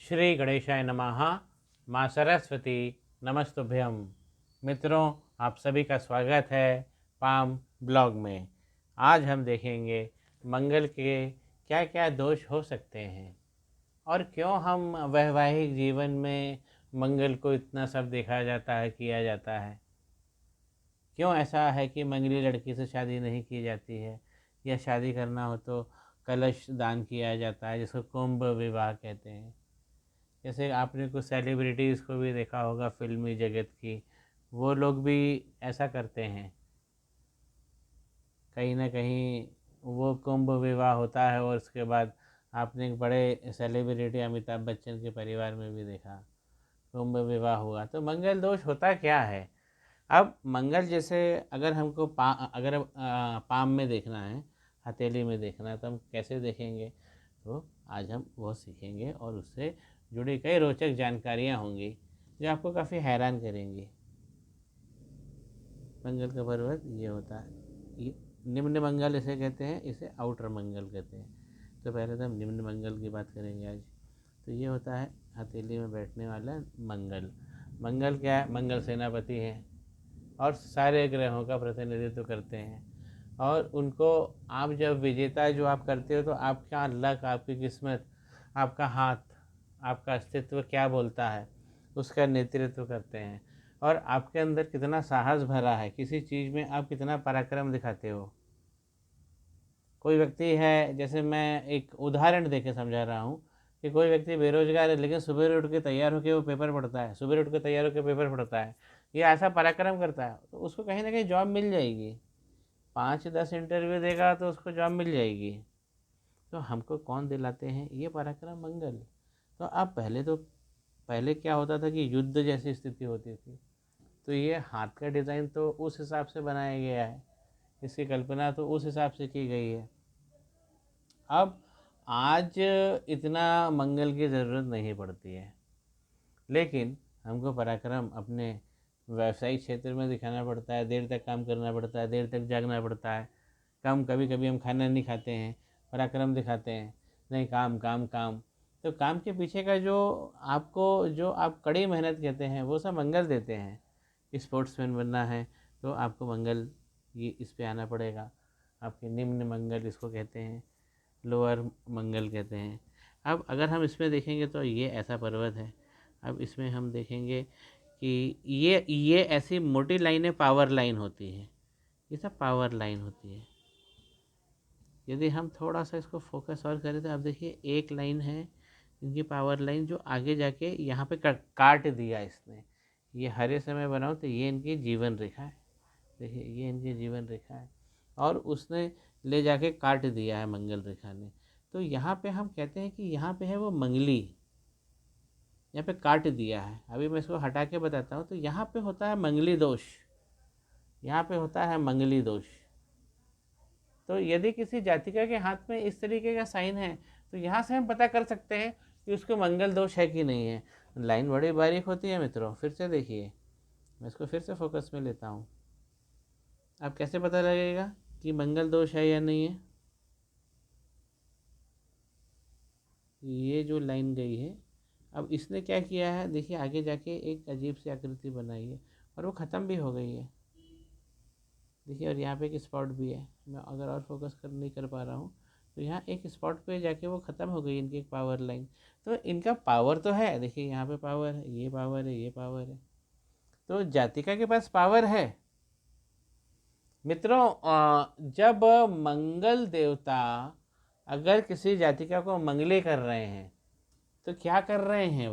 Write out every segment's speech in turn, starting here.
श्री गणेशाय नमः। माँ सरस्वती नमस्तुभ्यम। मित्रों, आप सभी का स्वागत है पाम ब्लॉग में। आज हम देखेंगे मंगल के क्या क्या दोष हो सकते हैं और क्यों हम वैवाहिक जीवन में मंगल को इतना सब देखा जाता है, किया जाता है। क्यों ऐसा है कि मंगली लड़की से शादी नहीं की जाती है, या शादी करना हो तो कलश दान किया जाता है, जिसको कुंभ विवाह कहते हैं। जैसे आपने कुछ सेलिब्रिटीज़ को भी देखा होगा फिल्मी जगत की, वो लोग भी ऐसा करते हैं। कहीं ना कहीं वो कुंभ विवाह होता है और उसके बाद आपने एक बड़े सेलिब्रिटी अमिताभ बच्चन के परिवार में भी देखा, कुंभ विवाह हुआ। तो मंगल दोष होता क्या है? अब मंगल जैसे अगर हमको अगर पाम में देखना है, हथेली में देखना है, तो हम कैसे देखेंगे? तो आज हम वो सीखेंगे और उससे जुड़ी कई रोचक जानकारियाँ होंगी जो आपको काफ़ी हैरान करेंगी। मंगल का पर्वत ये होता है, ये निम्न मंगल इसे कहते हैं, इसे आउटर मंगल कहते हैं। तो पहले तो हम निम्न मंगल की बात करेंगे आज। तो ये होता है हथेली में बैठने वाला मंगल। मंगल क्या है? मंगल सेनापति हैं और सारे ग्रहों का प्रतिनिधित्व करते हैं। और उनको आप जब विजेता जो आप करते हो, तो आपका लक, आपकी किस्मत, आपका हाथ, आपका अस्तित्व क्या बोलता है, उसका नेतृत्व करते हैं। और आपके अंदर कितना साहस भरा है, किसी चीज़ में आप कितना पराक्रम दिखाते हो। कोई व्यक्ति है, जैसे मैं एक उदाहरण देके समझा रहा हूँ कि कोई व्यक्ति बेरोजगार है, लेकिन सुबह उठ के तैयार होकर वो पेपर पढ़ता है, सुबह उठ के तैयार होकर पेपर पढ़ता है, ये ऐसा पराक्रम करता है, तो उसको कहीं ना कहीं जॉब मिल जाएगी। 5-10 इंटरव्यू देगा तो उसको जॉब मिल जाएगी। तो हमको कौन दिलाते हैं? ये पराक्रम मंगल। तो अब पहले क्या होता था कि युद्ध जैसी स्थिति होती थी, तो ये हाथ का डिज़ाइन तो उस हिसाब से बनाया गया है, इसकी कल्पना तो उस हिसाब से की गई है। अब आज इतना मंगल की ज़रूरत नहीं पड़ती है, लेकिन हमको पराक्रम अपने व्यावसायिक क्षेत्र में दिखाना पड़ता है, देर तक काम करना पड़ता है, देर तक जागना पड़ता है। कभी कभी हम खाना नहीं खाते हैं, पराक्रम दिखाते हैं, नहीं काम काम काम। तो काम के पीछे का जो आप कड़ी मेहनत कहते हैं, वो सब मंगल देते हैं। स्पोर्ट्समैन बनना है तो आपको मंगल, ये इस पे आना पड़ेगा। आपके निम्न मंगल इसको कहते हैं, लोअर मंगल कहते हैं। अब अगर हम इसमें देखेंगे तो ये ऐसा पर्वत है। अब इसमें हम देखेंगे कि ये ऐसी मोटी लाइनें पावर लाइन होती है, ये सब पावर लाइन होती है। यदि हम थोड़ा सा इसको फोकस और करें तो आप देखिए एक लाइन है इनकी पावर लाइन, जो आगे जाके यहाँ पे काट दिया इसने। ये हरे से मैं बनाऊँ तो ये इनकी जीवन रेखा है, देखिए ये इनकी जीवन रेखा है, और उसने ले जाके काट दिया है मंगल रेखा ने। तो यहाँ पे हम कहते हैं कि यहाँ पे है वो मंगली, यहाँ पे काट दिया है। अभी मैं इसको हटा के बताता हूँ। तो यहाँ पे होता है मंगली दोष, यहाँ पे होता है मंगली दोष। तो यदि किसी जातिका के हाथ में इस तरीके का साइन है, तो यहाँ से हम पता कर सकते हैं कि उसको मंगल दोष है कि नहीं है। लाइन बड़ी बारीक होती है मित्रों, फिर से देखिए, मैं इसको फिर से फोकस में लेता हूँ। अब कैसे पता लगेगा कि मंगल दोष है या नहीं है? ये जो लाइन गई है, अब इसने क्या किया है, देखिए आगे जाके एक अजीब सी आकृति बनाई है और वो ख़त्म भी हो गई है। देखिए, और यहाँ पे एक स्पॉट भी है। मैं अगर और फोकस नहीं कर पा रहा हूँ, तो यहाँ एक स्पॉट पे जाके वो ख़त्म हो गई इनकी एक पावर लाइन। तो इनका पावर तो है, देखिए यहाँ पे पावर है, ये पावर है, ये पावर है। तो जातिका के पास पावर है मित्रों। जब मंगल देवता अगर किसी जातिका को मंगले कर रहे हैं, तो क्या कर रहे हैं?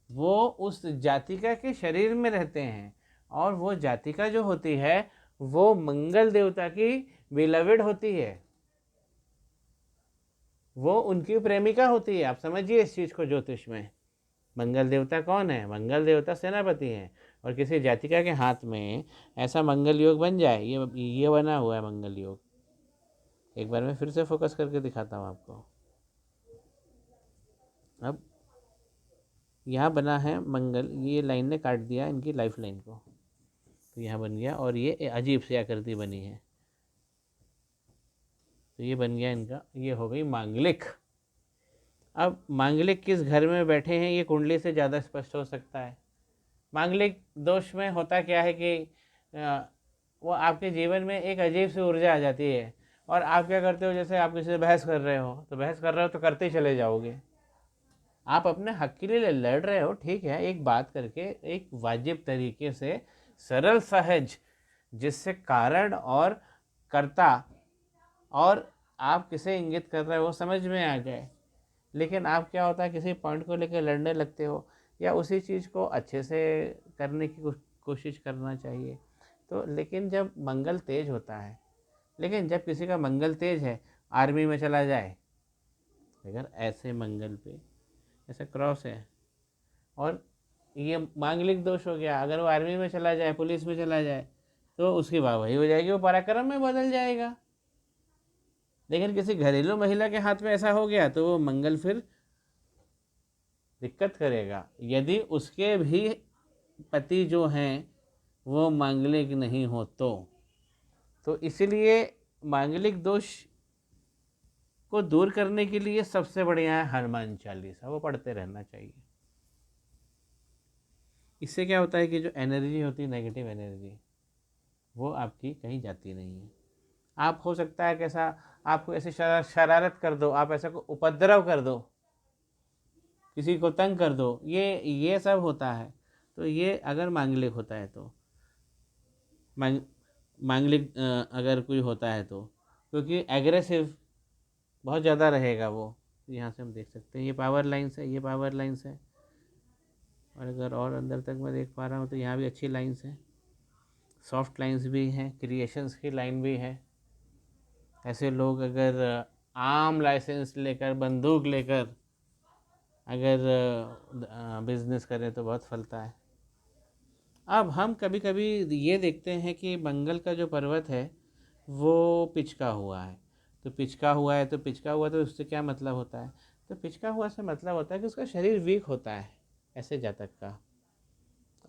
वो उस जातिका के शरीर में रहते हैं, और वो जातिका जो होती है वो मंगल देवता की बिलविड होती है, वो उनकी प्रेमिका होती है। आप समझिए इस चीज़ को ज्योतिष में। मंगल देवता कौन है? मंगल देवता सेनापति हैं। और किसी जातिका के हाथ में ऐसा मंगल योग बन जाए, ये बना हुआ है मंगल योग। एक बार मैं फिर से फोकस करके दिखाता हूँ आपको। अब यहाँ बना है मंगल, ये लाइन ने काट दिया इनकी लाइफ लाइन को, तो यहाँ बन गया, और ये अजीब सी आकृति बनी है। तो ये बन गया इनका, ये हो गई मांगलिक। अब मांगलिक किस घर में बैठे हैं ये कुंडली से ज़्यादा स्पष्ट हो सकता है। मांगलिक दोष में होता क्या है कि वो आपके जीवन में एक अजीब सी ऊर्जा आ जाती है और आप क्या करते हो, जैसे आप किसी से बहस कर रहे हो तो बहस कर रहे हो तो करते ही चले जाओगे। आप अपने हक के लिए लड़ रहे हो, ठीक है, एक बात करके एक वाजिब तरीके से, सरल सहज, जिससे कारण और कर्ता और आप किसे इंगित कर रहे हो समझ में आ जाए। लेकिन आप क्या होता है, किसी पॉइंट को लेकर लड़ने लगते हो या उसी चीज़ को अच्छे से करने की कोशिश करना चाहिए। तो लेकिन जब मंगल तेज होता है, लेकिन जब किसी का मंगल तेज है, आर्मी में चला जाए, अगर ऐसे मंगल पे ऐसा क्रॉस है और ये मांगलिक दोष हो गया, अगर वो आर्मी में चला जाए, पुलिस में चला जाए, तो उसकी वाहवाही हो जाएगी, वो पराक्रम में बदल जाएगा। लेकिन किसी घरेलू महिला के हाथ में ऐसा हो गया तो वो मंगल फिर दिक्कत करेगा, यदि उसके भी पति जो हैं वो मांगलिक नहीं हो तो इसलिए मांगलिक दोष को दूर करने के लिए सबसे बढ़िया है हनुमान चालीसा, वो पढ़ते रहना चाहिए। इससे क्या होता है कि जो एनर्जी होती है, नेगेटिव एनर्जी, वो आपकी कहीं जाती नहीं है। आप हो सकता है कैसा, आपको ऐसे शरारत कर दो, आप ऐसा को उपद्रव कर दो, किसी को तंग कर दो, ये सब होता है। तो ये अगर मांगलिक होता है तो मांगलिक अगर कोई होता है तो, क्योंकि एग्रेसिव बहुत ज़्यादा रहेगा वो। यहाँ से हम देख सकते हैं ये पावर लाइन्स है, ये पावर लाइन्स है, और अगर और अंदर तक मैं देख पा रहा हूँ तो यहाँ भी अच्छी लाइन्स हैं, सॉफ्ट लाइन्स भी हैं, क्रिएशंस की लाइन भी है। ऐसे लोग अगर आम लाइसेंस लेकर, बंदूक लेकर अगर बिजनेस करें तो बहुत फलता है। अब हम कभी कभी ये देखते हैं कि मंगल का जो पर्वत है वो पिचका हुआ है, तो पिचका हुआ है, तो पिचका हुआ तो उससे क्या मतलब होता है, तो पिचका हुआ से मतलब होता है कि उसका शरीर वीक होता है, ऐसे जातक का।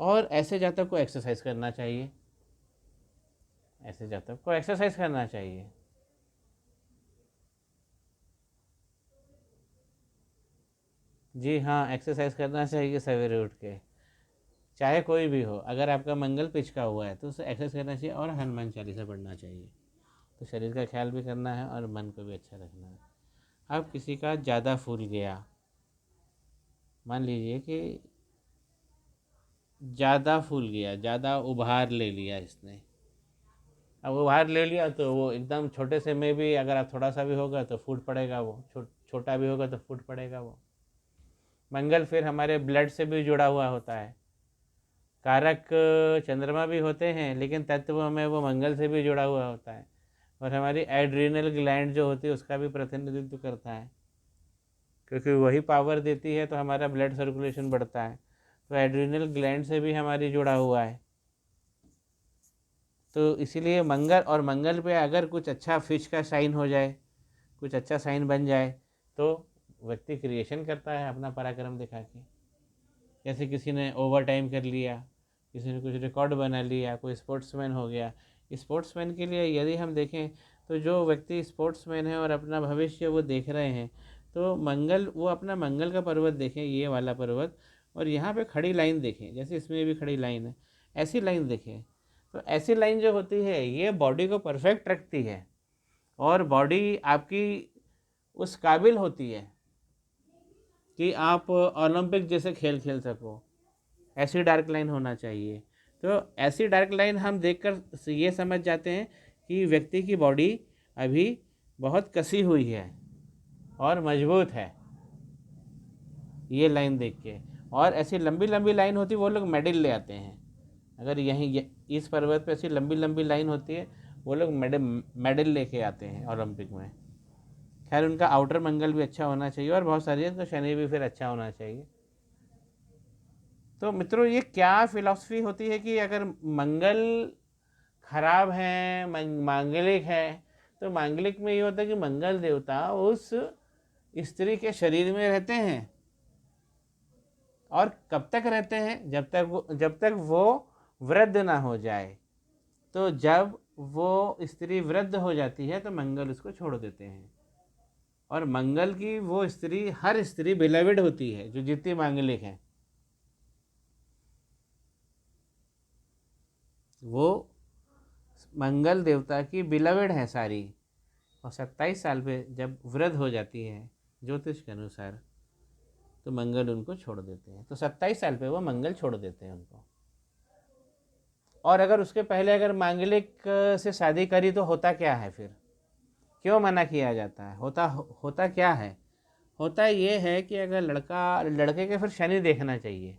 और ऐसे जातक को एक्सरसाइज करना चाहिए, ऐसे जातक को एक्सरसाइज करना चाहिए। जी हाँ, एक्सरसाइज करना चाहिए सवेरे उठ के, चाहे कोई भी हो। अगर आपका मंगल पिचका हुआ है तो उसे एक्सरसाइज करना चाहिए और हनुमान चालीसा पढ़ना चाहिए। तो शरीर का ख्याल भी करना है और मन को भी अच्छा रखना है। अब किसी का ज़्यादा फूल गया, मान लीजिए कि ज़्यादा फूल गया, ज़्यादा उभार ले लिया इसने। अब उभार ले लिया तो वो एकदम छोटे से में भी अगर आप थोड़ा सा भी होगा तो फूट पड़ेगा वो, छोटा भी होगा तो फूट पड़ेगा वो। मंगल फिर हमारे ब्लड से भी जुड़ा हुआ होता है, कारक चंद्रमा भी होते हैं लेकिन तत्व में वो मंगल से भी जुड़ा हुआ होता है, और हमारी एड्रीनल ग्लैंड जो होती है उसका भी प्रतिनिधित्व करता है, क्योंकि वही पावर देती है तो हमारा ब्लड सर्कुलेशन बढ़ता है। तो एड्रीनल ग्लैंड से भी हमारी जुड़ा हुआ है। तो इसीलिए मंगल, और मंगल पे अगर कुछ अच्छा फिश का साइन हो जाए, कुछ अच्छा साइन बन जाए, तो व्यक्ति क्रिएशन करता है अपना पराक्रम दिखा के। जैसे किसी ने ओवर टाइम कर लिया, किसी ने कुछ रिकॉर्ड बना लिया, कोई स्पोर्ट्समैन हो गया। स्पोर्ट्समैन के लिए यदि हम देखें तो जो व्यक्ति स्पोर्ट्समैन है और अपना भविष्य वो देख रहे हैं, तो मंगल, वो अपना मंगल का पर्वत देखें, ये वाला पर्वत, और यहाँ पे खड़ी लाइन देखें, जैसे इसमें भी खड़ी लाइन है, ऐसी लाइन देखें। तो ऐसी लाइन जो होती है ये बॉडी को परफेक्ट रखती है और बॉडी आपकी उस काबिल होती है कि आप ओलंपिक जैसे खेल खेल सको। ऐसी डार्क लाइन होना चाहिए। तो ऐसी डार्क लाइन हम देखकर ये समझ जाते हैं कि व्यक्ति की बॉडी अभी बहुत कसी हुई है और मजबूत है, ये लाइन देख के। और ऐसी लंबी लंबी लाइन होती है, वो लोग मेडल ले आते हैं। अगर यहीं इस पर्वत पे ऐसी लंबी लंबी लाइन होती है, वो लोग मेडल लेके आते हैं ओलंपिक में। खैर उनका आउटर मंगल भी अच्छा होना चाहिए और बहुत सारी है, तो शनि भी फिर अच्छा होना चाहिए। तो मित्रों, ये क्या फिलॉसफी होती है कि अगर मंगल खराब है, मांगलिक है, तो मांगलिक में ये होता है कि मंगल देवता उस स्त्री के शरीर में रहते हैं। और कब तक रहते हैं? जब तक वो वृद्ध ना हो जाए। तो जब वो स्त्री वृद्ध हो जाती है तो मंगल उसको छोड़ देते हैं। और मंगल की वो स्त्री, हर स्त्री बिलविड होती है जो जितनी मांगलिक है, वो मंगल देवता की बिलविड है सारी। और 27 साल पे जब वृद्ध हो जाती है ज्योतिष के अनुसार, तो मंगल उनको छोड़ देते हैं। तो 27 साल पे वो मंगल छोड़ देते हैं उनको। और अगर उसके पहले अगर मांगलिक से शादी करी तो होता क्या है फिर, क्यों मना किया जाता है? होता क्या है? होता ये है कि अगर लड़के के फिर शनि देखना चाहिए।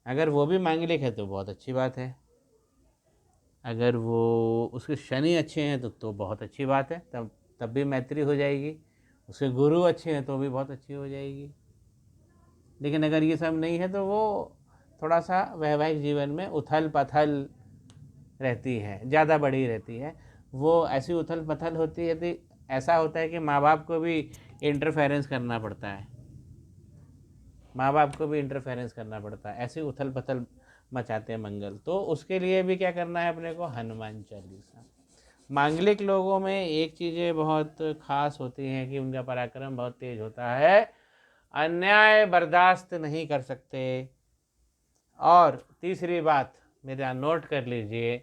अगर वो भी मांगलिक है तो बहुत अच्छी बात है, अगर वो उसके शनि अच्छे हैं तो बहुत अच्छी बात है, तब भी मैत्री हो जाएगी। उसके गुरु अच्छे हैं तो भी बहुत अच्छी हो जाएगी। लेकिन अगर ये सब नहीं है तो वो थोड़ा सा वैवाहिक जीवन में उथल पथल रहती है, ज़्यादा बड़ी रहती है। वो ऐसी उथल पथल होती है कि ऐसा होता है कि माँ बाप को भी इंटरफेरेंस करना पड़ता है, माँ बाप को भी इंटरफेरेंस करना पड़ता है, ऐसी उथल पथल मचाते हैं मंगल। तो उसके लिए भी क्या करना है अपने को? हनुमान चालीसा। मांगलिक लोगों में एक चीज़ें बहुत खास होती हैं कि उनका पराक्रम बहुत तेज होता है, अन्याय बर्दाश्त नहीं कर सकते। और तीसरी बात मेरा नोट कर लीजिए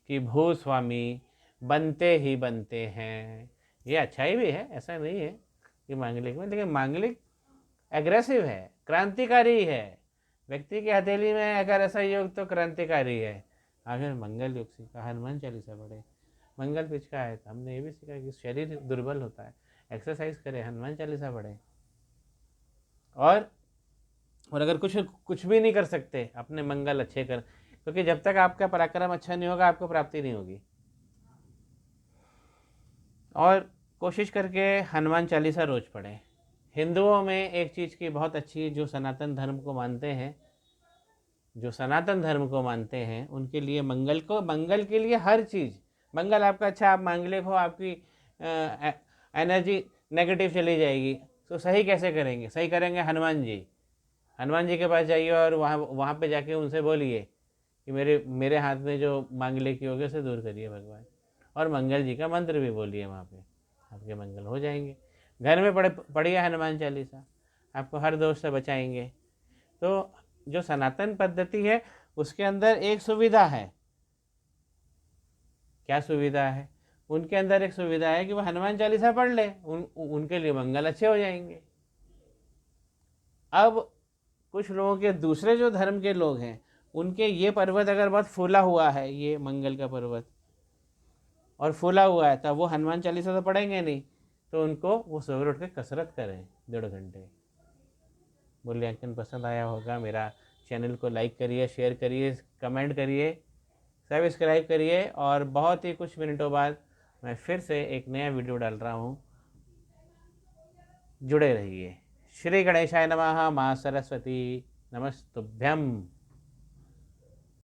कि भूस्वामी बनते ही बनते हैं। ये अच्छाई भी है, ऐसा नहीं है कि मांगलिक में, लेकिन मांगलिक एग्रेसिव है, क्रांतिकारी है। व्यक्ति की हथेली में अगर ऐसा योग तो क्रांतिकारी है। अगर मंगल योग सीखा, हनुमान चालीसा पढ़े, मंगल पिचका है तो हमने ये भी सीखा कि शरीर दुर्बल होता है, एक्सरसाइज करें, हनुमान चालीसा पढ़े। और अगर कुछ भी नहीं कर सकते अपने मंगल अच्छे कर, क्योंकि जब तक आपका पराक्रम अच्छा नहीं होगा आपको प्राप्ति नहीं होगी। और कोशिश करके हनुमान चालीसा रोज पढ़ें। हिंदुओं में एक चीज़ की बहुत अच्छी, जो सनातन धर्म को मानते हैं, जो सनातन धर्म को मानते हैं उनके लिए मंगल के लिए हर चीज़, मंगल आपका अच्छा, आप मांगलिक हो, आपकी एनर्जी नेगेटिव चली जाएगी तो सही कैसे करेंगे? सही करेंगे हनुमान जी के पास जाइए और वहाँ पे जाके उनसे बोलिए कि मेरे हाथ में जो मांगलिक योग है उसे दूर करिए भगवान। और मंगल जी का मंत्र भी बोलिए, वहाँ पे आपके मंगल हो जाएंगे। घर में पढ़िए हनुमान चालीसा, आपको हर दोष से बचाएंगे। तो जो सनातन पद्धति है उसके अंदर एक सुविधा है। क्या सुविधा है? उनके अंदर एक सुविधा है कि वो हनुमान चालीसा पढ़ ले, उनके लिए मंगल अच्छे हो जाएंगे। अब कुछ लोगों के, दूसरे जो धर्म के लोग हैं, उनके ये पर्वत अगर बहुत फूला हुआ है, ये मंगल का पर्वत और फूला हुआ है, तब वो हनुमान चालीसा तो पढ़ेंगे नहीं। तो उनको वो सवेरे उठ के कसरत करें 1.5 घंटे। मूल्यांकन पसंद आया होगा, मेरा चैनल को लाइक करिए, शेयर करिए, कमेंट करिए, सब्सक्राइब करिए। और बहुत ही कुछ मिनटों बाद मैं फिर से एक नया वीडियो डाल रहा हूँ, जुड़े रहिए। श्री गणेशाय नमः। माँ सरस्वती नमस्तुभ्यम।